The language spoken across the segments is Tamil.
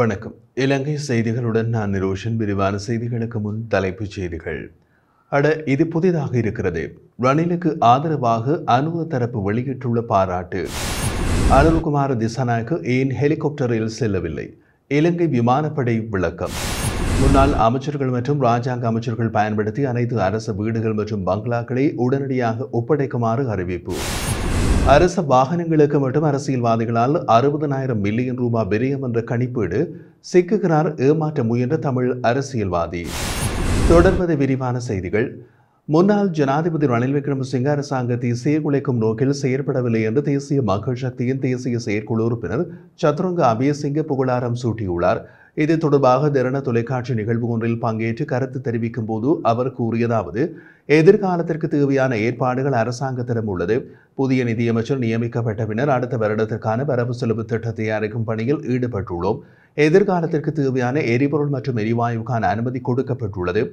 வணக்கம். இலங்கை செய்திகளுடன் நான் நிரோஷன். விரிவான செய்திகளுக்கு முன் தலைப்புச் செய்திகள். இது புதிதாக இருக்கிறது. ரணிலுக்கு ஆதரவாக அனுர தரப்பு வெளியிட்டுள்ள பாராட்டு. அனுரகுமார திசாநாயக்க ஏன் ஹெலிகாப்டரில் செல்லவில்லை? இலங்கை விமானப்படை விளக்கம். முன்னாள் அமைச்சர்கள் மற்றும் ராஜாங்க அமைச்சர்கள் பயன்படுத்தி அனைத்து அரசு வீடுகள் மற்றும் பங்களாக்களை உடனடியாக ஒப்படைக்குமாறு அறிவிப்பு. அரச வாகனங்களுக்கு மட்டும் அரசியல்வாதிகளால் 60,000 மில்லியன் ரூபாய் விரயம் என்ற கணிப்பீடு. சிக்குகிறார் ஏமாற்ற முயன்ற தமிழ் அரசியல்வாதி. தொடர்வது விரிவான செய்திகள். முன்னாள் ஜனாதிபதி ரணில் விக்ரமசிங்க அரசாங்கத்தை சீர்குலைக்கும் நோக்கில் செயற்படவில்லை என்று தேசிய மக்கள் சக்தியின் தேசிய செயற்குழு உறுப்பினர் சத்ருங்க அபயசிங்க புகழாரம் சூட்டியுள்ளார். இது தொடர்பாக திறன தொலைக்காட்சி நிகழ்வு ஒன்றில் பங்கேற்று கருத்து தெரிவிக்கும் போது அவர் கூறியதாவது: எதிர்காலத்திற்கு தேவையான ஏற்பாடுகள் அரசாங்கத்திடம் உள்ளது. புதிய நிதியமைச்சர் நியமிக்கப்பட்ட பின்னர் அடுத்த வருடத்திற்கான வரவு செலவு திட்ட தயாரிக்கும் பணியில் ஈடுபட்டுள்ளோம். எதிர்காலத்திற்கு தேவையான எரிபொருள் மற்றும் எரிவாயுக்கான அனுமதி கொடுக்கப்பட்டுள்ளது.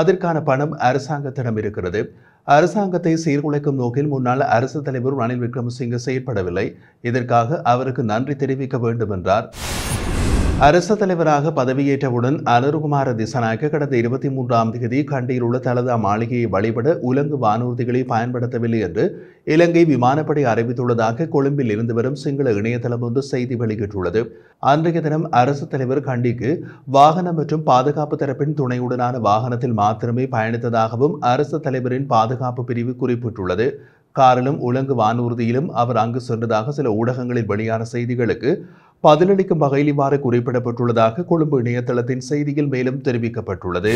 அதற்கான பணம் அரசாங்கத்திடம் இருக்கிறது. அரசாங்கத்தை சீர்குலைக்கும் நோக்கில் முன்னாள் அரசு தலைவர் ரணில் விக்ரமசிங்க செயற்படவில்லை. இதற்காக அவருக்கு நன்றி தெரிவிக்க வேண்டும் என்றார். அரசு தலைவராக பதவியேற்றவுடன் அனுரகுமார திசாநாயக்க கடந்த 23ஆம் தேதி கண்டியில் உள்ள தலதா மாளிகையை வழிபட உலங்கு வானூர்திகளை பயன்படுத்தவில்லை என்று இலங்கை விமானப்படை அறிவித்துள்ளதாக கொழும்பில் இருந்து வரும் சிங்கள இணையதளம் ஒன்று செய்தி வெளியிட்டுள்ளது. அன்றைய தினம் அரசு தலைவர் கண்டிக்கு வாகனம் மற்றும் பாதுகாப்பு தரப்பின் துணையுடனான வாகனத்தில் மாத்திரமே பயணித்ததாகவும் அரசு தலைவரின் பாதுகாப்பு பிரிவு குறிப்பிட்டுள்ளது. காரிலும் உலங்கு வானூர்தியிலும் அவர் அங்கு சென்றதாக சில ஊடகங்களில் வெளியான செய்திகளுக்கு பதிலளிக்கும் வகையில் இவ்வாறு குறிப்பிடப்பட்டுள்ளதாக கொழும்பு இணையதளத்தின் செய்தியில் மேலும் தெரிவிக்கப்பட்டுள்ளது.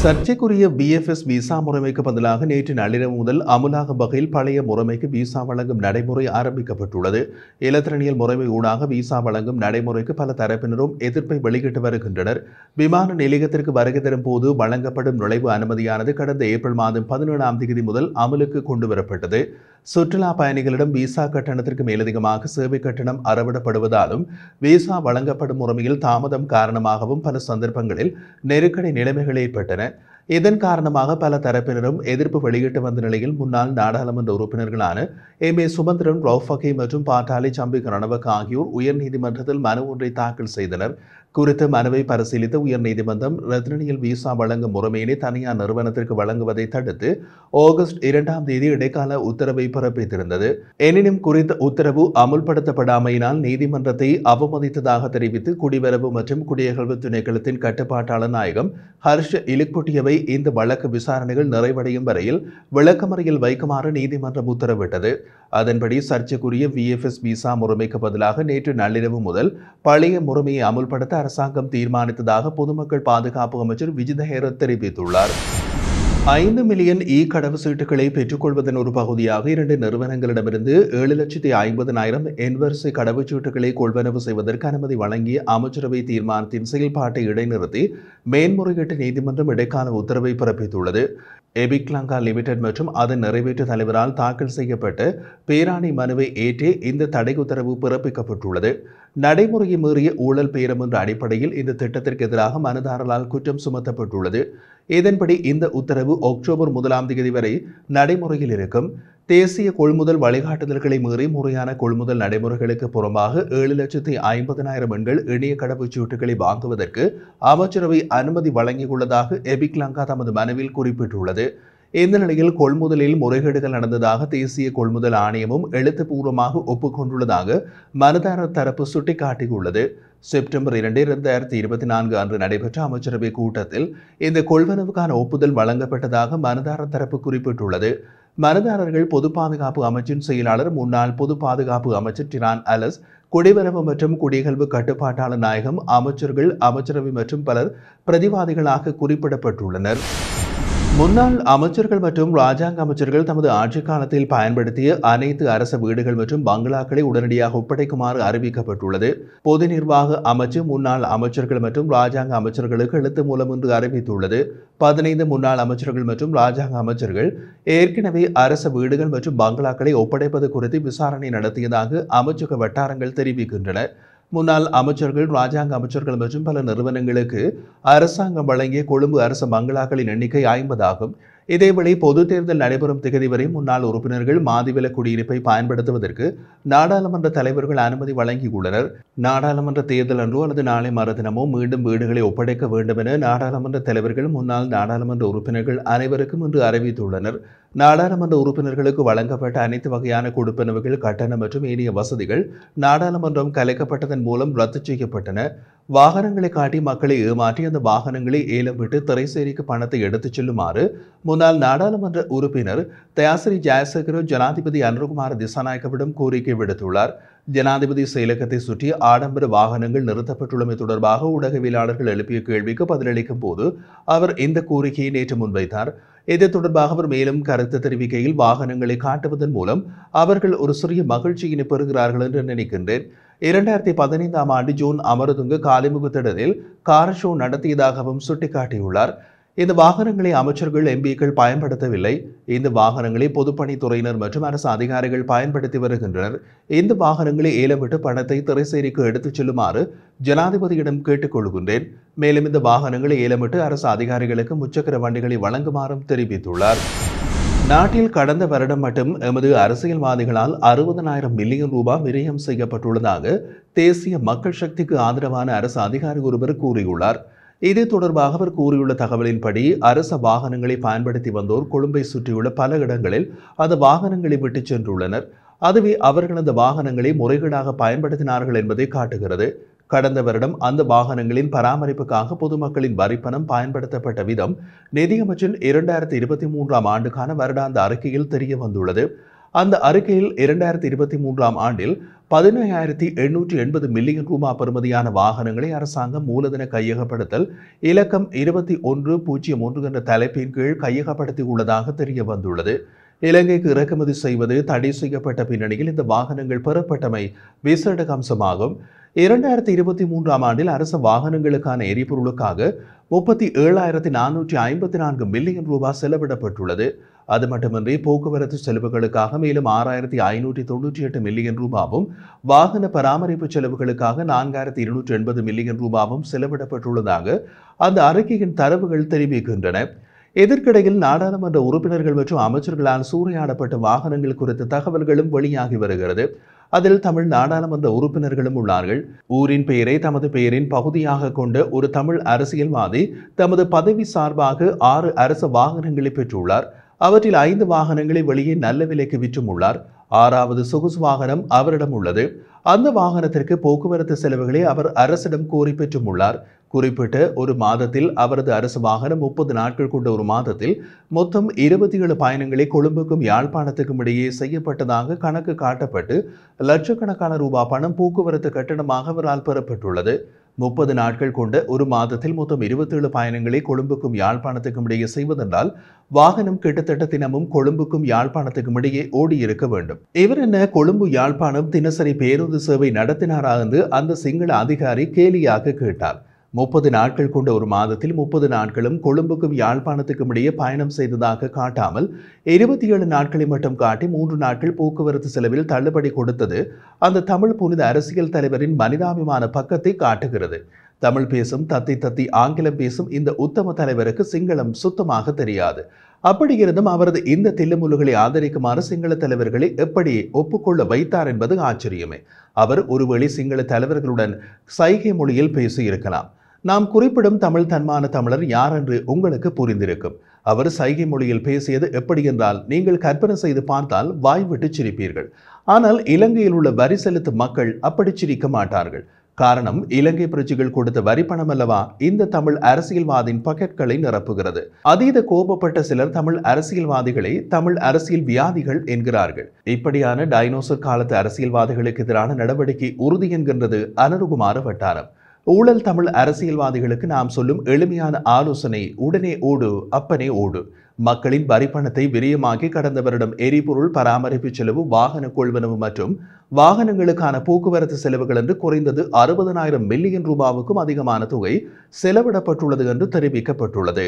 சர்ச்சைக்குரிய பிஎஃப்எஸ் விசா முறைமைக்கு பதிலாக நேற்று நள்ளிரவு முதல் அமுலாகும் வகையில் பழைய முறைமைக்கு விசா வழங்கும் நடைமுறை ஆரம்பிக்கப்பட்டுள்ளது. இலத்திரனியல் முறைமை ஊடாக விசா வழங்கும் நடைமுறைக்கு பல தரப்பினரும் எதிர்ப்பை வெளியிட்டு வருகின்றனர். விமான நிலையத்திற்கு வருகை தரும் போது வழங்கப்படும் நுழைவு அனுமதியானது கடந்த ஏப்ரல் மாதம் 17ஆம் தேதி முதல் அமலுக்கு கொண்டுவரப்பட்டது. சுற்றுலா பயணிகளிடம் விசா கட்டணத்திற்கு மேலதிகமாக சேவை கட்டணம் அறவிடப்படுவதாலும் விசா வழங்கப்படும் முறைமையில் தாமதம் காரணமாகவும் பல சந்தர்ப்பங்களில் நெருக்கடி நிலைமைகள் ஏற்பட்டன. இதன் காரணமாக பல தரப்பினரும் எதிர்ப்பு வெளியிட்டு வந்த நிலையில் முன்னாள் நாடாளுமன்ற உறுப்பினர்களான எம்.ஏ. சுமந்திரன், ரவுஃபகி மற்றும் பாட்டாளி சம்பிக்க ரணவக்க ஆகியோர் உயர்நீதிமன்றத்தில் மனு ஒன்றை தாக்கல் செய்தனர். குறித்த மனுவை பரிசீலித்த உயர்நீதிமன்றம் ரத்னனியல் விசா வழங்கும் முறைமையினை தனியார் நிறுவனத்திற்கு வழங்குவதை தடுத்து ஆகஸ்ட் 2ஆம் தேதி இடைக்கால உத்தரவை பிறப்பித்திருந்தது. எனினும் குறித்த உத்தரவு அமுல்படுத்தப்படாமையினால் நீதிமன்றத்தை அவமதித்ததாக தெரிவித்து குடிவரவு மற்றும் குடியகல்வு திணைக்களத்தின் கட்டுப்பாட்டாளர் நாயகம் ஹர்ஷ இலுக்குட்டியவை இந்த வழக்கு விசாரணைகள் நிறைவடையும் வரையில் விளக்கமறையில் வைக்குமாறு நீதிமன்றம் உத்தரவிட்டது. அதன்படி சர்ச்சைக்குரிய விஎஃப்எஸ் விசா முறைமைக்கு பதிலாக நேற்று நள்ளிரவு முதல் பழைய முறைமையை அமுல்படுத்த அரசாங்கம் தீர்மானித்ததாக பொதுமக்கள் பாதுகாப்பு அமைச்சர் விஜித ஹேரத் தெரிவித்துள்ளார். 5 மில்லியன் கடவுச்சீட்டுகளை பெற்றுக்கொள்வதன் ஒரு பகுதியாக 2 நிறுவனங்களிடமிருந்து 7,50,000 எண்வரிசை கடவுச்சீட்டுகளை கொள்வனவு செய்வதற்கு அனுமதி வழங்கிய அமைச்சரவை தீர்மானத்தின் செயல்பாட்டை இடைநிறுத்தி மேன்முறையீட்டு நீதிமன்றம் இடைக்கால உத்தரவை பிறப்பித்துள்ளது. எபிக் லங்கா லிமிடெட் மற்றும் அதன் நிறைவேற்று தலைவரால் தாக்கல் செய்யப்பட்ட பேராணை மனுவை ஏற்றே இந்த தடை உத்தரவு பிறப்பிக்கப்பட்டுள்ளது. நடைமுறையை மீறிய ஊழல் பேரம் என்ற அடிப்படையில் இந்த திட்டத்திற்கு எதிராக மனுதாரரால் குற்றம் சுமத்தப்பட்டுள்ளது. இதன்படி இந்த உத்தரவு அக்டோபர் 1ஆம் தேதி வரை நடைமுறையில் இருக்கும். தேசிய கொள்முதல் வழிகாட்டுதல்களை மீறி முறையான கொள்முதல் நடைமுறைகளுக்கு புறம்பாக 7,50,000 எண்கள் இணைய கடவுச்சீட்டுகளை வாங்குவதற்கு அமைச்சரவை அனுமதி வழங்கியுள்ளதாக எபிக் லங்கா தமது மனுவில் குறிப்பிட்டுள்ளது. இந்த நிலையில் கொள்முதலில் முறைகேடுகள் நடந்ததாக தேசிய கொள்முதல் ஆணையமும் எழுத்துப்பூர்வமாக ஒப்புக்கொண்டுள்ளதாக மனுதாரர் தரப்பு சுட்டிக்காட்டியுள்ளது. செப்டம்பர் 2, 2024 அன்று நடைபெற்ற அமைச்சரவை கூட்டத்தில் இந்த கொள்வனவுக்கான ஒப்புதல் வழங்கப்பட்டதாக மனுதாரர் தரப்பு குறிப்பிட்டுள்ளது. மனுதாரர்கள் பொது பாதுகாப்பு அமைச்சின் செயலாளர், முன்னாள் பொது பாதுகாப்பு அமைச்சர் டிரான் அலஸ், குடிவரவு மற்றும் குடியகல்வு கட்டுப்பாட்டாளர் நாயகம், அமைச்சர்கள், அமைச்சரவை மற்றும் பலர் பிரதிவாதிகளாக குறிப்பிடப்பட்டுள்ளனர். முன்னாள் அமைச்சர்கள் மற்றும் ராஜாங்க அமைச்சர்கள் தமது ஆட்சிக் காலத்தில் பயன்படுத்திய அனைத்து அரச வீடுகள் மற்றும் பங்களாக்களை உடனடியாக ஒப்படைக்குமாறு அறிவிக்கப்பட்டுள்ளது. பொது நிர்வாக அமைச்சு முன்னாள் அமைச்சர்கள் மற்றும் ராஜாங்க அமைச்சர்களுக்கு எழுத்து மூலம் இன்று அறிவித்துள்ளது. 15 முன்னாள் அமைச்சர்கள் மற்றும் ராஜாங்க அமைச்சர்கள் ஏற்கனவே அரச வீடுகள் மற்றும் பங்களாக்களை ஒப்படைப்பது குறித்து விசாரணை நடத்தியதாக அமைச்சக வட்டாரங்கள் தெரிவிக்கின்றன. முன்னாள் அமைச்சர்கள், ராஜாங்க அமைச்சர்கள் மற்றும் பல நிறுவனங்களுக்கு அரசாங்கம் வழங்கிய கொழும்பு அரச பங்களாக்களின் எண்ணிக்கை 50 ஆகும். இதேவேளை பொது தேர்தல் நடைபெறும் திகதி வரை முன்னாள் உறுப்பினர்கள் மாதிவில குடியிருப்பை பயன்படுத்துவதற்கு நாடாளுமன்ற தலைவர்கள் அனுமதி வழங்கியுள்ளனர். நாடாளுமன்ற தேர்தல் அன்றோ அல்லது நாளை மறுதினமோ மீண்டும் வீடுகளை ஒப்படைக்க வேண்டும் என நாடாளுமன்ற தலைவர்கள் முன்னாள் நாடாளுமன்ற உறுப்பினர்கள் அனைவருக்கும் இன்று அறிவித்துள்ளனர். நாடாளுமன்ற உறுப்பினர்களுக்கு வழங்கப்பட்ட அனைத்து வகையான கொடுப்பனவுகள், கட்டணம் மற்றும் ஏனைய வசதிகள் நாடாளுமன்றம் கலைக்கப்பட்டதன் மூலம் ரத்து செய்யப்பட்டன. வாகனங்களை காட்டி மக்களை ஏமாற்றி அந்த வாகனங்களை ஏலம் விட்டு திரைசேரிக்கு பணத்தை எடுத்துச் செல்லுமாறு முன்னாள் நாடாளுமன்ற உறுப்பினர் தயாசிரி ஜெயசேகர ஜனாதிபதி அனுரகுமார திசாநாயக்கவிடம் கோரிக்கை விடுத்துள்ளார். ஜனாதிபதி செயலகத்தை சுற்றி ஆடம்பர வாகனங்கள் நிறுத்தப்பட்டுள்ளமை தொடர்பாக ஊடகவியலாளர்கள் எழுப்பிய கேள்விக்கு பதிலளிக்கும் போது அவர் இந்த கோரிக்கையை நேற்று முன்வைத்தார். இது தொடர்பாக அவர் மேலும் கருத்து தெரிவிக்கையில், வாகனங்களை காட்டுவதன் மூலம் அவர்கள் ஒரு சிறிய மகிழ்ச்சியினை பெறுகிறார்கள் என்று நினைக்கின்றேன். 2015 ஆண்டு ஜூன் அமரதுங்க காலிமுகத்திடலில் கார் ஷோ நடத்தியதாகவும் சுட்டிக்காட்டியுள்ளார். இந்த வாகனங்களை அமைச்சர்கள், எம்பிக்கள் பயன்படுத்தவில்லை. இந்த வாகனங்களை பொதுப்பணித்துறையினர் மற்றும் அரசு அதிகாரிகள் பயன்படுத்தி வருகின்றனர். இந்த வாகனங்களை ஏலம் விட்டு பணத்தை திரைசேரிக்கு எடுத்துச் செல்லுமாறு ஜனாதிபதியிடம் கேட்டுக்கொள்கின்றேன். மேலும் இந்த வாகனங்களை ஏலமிட்டு அரசு அதிகாரிகளுக்கு முச்சக்கர வண்டிகளை வழங்குமாறும் தெரிவித்துள்ளார். நாட்டில் கடந்த வருடம் மட்டும் எமது அரசியல்வாதிகளால் 60,000 மில்லியன் ரூபாய் விரயம் செய்யப்பட்டுள்ளதாக தேசிய மக்கள் சக்திக்கு ஆதரவான அரசு அதிகாரி ஒருவர் கூறியுள்ளார். இது தொடர்பாக அவர் கூறியுள்ள தகவலின்படி, அரச வாகனங்களை பயன்படுத்தி வந்தோர் கொழும்பை சுற்றியுள்ள பல இடங்களில் அந்த வாகனங்களை விட்டுச் சென்றுள்ளனர். அதுவே அவர்கள் அந்த வாகனங்களை முறைகேடாக பயன்படுத்தினார்கள் என்பதை காட்டுகிறது. கடந்த வருடம் அந்த வாகனங்களின் பராமரிப்புக்காக பொதுமக்களின் வரிப்பணம் பயன்படுத்தப்பட்ட விதம் நிதியமைச்சின் 2023 ஆண்டுக்கான வருடாந்த அறிக்கையில் தெரிய வந்துள்ளது. அந்த அறிக்கையில் 2023 ஆண்டில் 15,880 மில்லியன் ரூபாய் பெறுமதியான வாகனங்களை அரசாங்கம் மூலதன கையகப்படுத்தல் இலக்கம் 2101 என்ற தலைப்பின் கீழ் கையகப்படுத்தியுள்ளதாக தெரிய வந்துள்ளது. இலங்கைக்கு இறக்குமதி செய்வது தடை செய்யப்பட்ட பின்னணியில் இந்த வாகனங்கள் பெறப்பட்டமை விசேட அம்சமாகும். 2023 ஆண்டில் அரசு வாகனங்களுக்கான எரிபொருளுக்காக 37,454 மில்லியன் ரூபாய் செலவிடப்பட்டுள்ளது. அது மட்டுமின்றி போக்குவரத்து செலவுகளுக்காக மேலும் 6,598 மில்லியன் ரூபாவும், வாகன பராமரிப்பு செலவுகளுக்காக 4,280 மில்லியன் ரூபாவும் செலவிடப்பட்டுள்ளதாக அந்த அறிக்கையின் தரவுகள் தெரிவிக்கின்றன. இதற்கிடையில் நாடாளுமன்ற உறுப்பினர்கள் மற்றும் அமைச்சர்களால் சூறையாடப்பட்ட வாகனங்கள் குறித்த தகவல்களும் வெளியாகி வருகிறது. அதில் தமிழ் நாடாளுமன்ற உறுப்பினர்களும் உள்ளார்கள். ஊரின் பெயரை தமது பெயரின் பகுதியாக கொண்ட ஒரு தமிழ் அரசியல்வாதி தமது பதவி சார்பாக 6 அரசு வாகனங்களை பெற்றுள்ளார். அவற்றில் 5 வாகனங்களை வெளியே நல்ல விலைக்கு விற்றும் உள்ளார். 6வது சொகுசு வாகனம் அவரிடம் உள்ளது. அந்த வாகனத்திற்கு போக்குவரத்து செலவுகளை அவர் அரசிடம் கோரி பெற்றும் உள்ளார். குறிப்பிட்ட ஒரு மாதத்தில் அவரது அரசு வாகனம் 30 நாட்கள் கொண்ட ஒரு மாதத்தில் மொத்தம் 27 பயணங்களை கொழும்புக்கும் யாழ்ப்பாணத்துக்கும் இடையே செய்யப்பட்டதாக கணக்கு காட்டப்பட்டு லட்சக்கணக்கான ரூபாய் பணம் போக்குவரத்து கட்டணமாக அவரால் பெறப்பட்டுள்ளது. 30 நாட்கள் கொண்ட ஒரு மாதத்தில் மொத்தம் 27 பயணங்களை கொழும்புக்கும் யாழ்ப்பாணத்துக்கும் இடையே செய்வதென்றால் வாகனம் கிட்டத்தட்ட தினமும் கொழும்புக்கும் யாழ்ப்பாணத்துக்கும் இடையே ஓடியிருக்க வேண்டும். இவர் என்ன கொழும்பு யாழ்ப்பாணம் தினசரி பேருந்து சேவை நடத்தினாரா என்று அந்த சிங்கள அதிகாரி கேலியாக கேட்டார். 30 நாட்கள் கொண்ட ஒரு மாதத்தில் 30 நாட்களும் கொழும்புக்கும் யாழ்ப்பாணத்துக்கும் இடையே பயணம் செய்ததாக காட்டாமல் 27 நாட்களை மட்டும் காட்டி 3 நாட்கள் போக்குவரத்து செலவில் தள்ளுபடி கொடுத்தது அந்த தமிழ் புனித அரசியல் தலைவரின் மனிதாபிமான பக்கத்தை காட்டுகிறது. தமிழ் பேசும் தத்தி ஆங்கிலம் பேசும் இந்த உத்தம தலைவருக்கு சிங்களம் சுத்தமாக தெரியாது. அப்படி இருந்தும் அவரது இந்த தில்லுமுல்லுகளை ஆதரிக்குமாறு சிங்கள தலைவர்களை எப்படி ஒப்புக்கொள்ள வைத்தார் என்பது ஆச்சரியமே. அவர் ஒருவேளை சிங்கள தலைவர்களுடன் சைகை மொழியில் பேசியிருக்கலாம். நாம் குறிப்பிடும் தமிழ் தன்மான தமிழர் யார் என்று உங்களுக்கு புரிந்திருக்கும். அவர் சைகை மொழியில் பேசியது எப்படி என்றால் நீங்கள் கற்பனை செய்து பார்த்தால் வாய் விட்டு சிரிப்பீர்கள். ஆனால் இலங்கையில் உள்ள வரி செலுத்தும் மக்கள் அப்படி சிரிக்க மாட்டார்கள். காரணம், இலங்கை புரட்சிகள் கொடுத்த வரி பணம் அல்லவா இந்த தமிழ் அரசியல்வாதியின் பாக்கெட்களை நிரப்புகிறது. அதீத கோபப்பட்ட சிலர் தமிழ் அரசியல்வாதிகளை தமிழ் அரசியல் வியாதிகள் என்கிறார்கள். இப்படியான டைனோசர் காலத்து அரசியல்வாதிகளுக்கு எதிரான நடவடிக்கை உறுதி என்கின்றது அனுரகுமார வட்டாரம். ஊழல் தமிழ் அரசியல்வாதிகளுக்கு நாம் சொல்லும் எளிமையான ஆலோசனை, உடனே ஓடு அப்பனே ஓடு. மக்களின் வரிப்பணத்தை விரயமாக்கி கடந்த வருடம் எரிபொருள் பராமரிப்பு செலவு, வாகன கொள்வனவு மற்றும் வாகனங்களுக்கான போக்குவரத்து செலவுகள் என்று குறைந்தது 60,000 மில்லியன் ரூபாவுக்கும் அதிகமான தொகை செலவிடப்பட்டுள்ளது என்று தெரிவிக்கப்பட்டுள்ளது.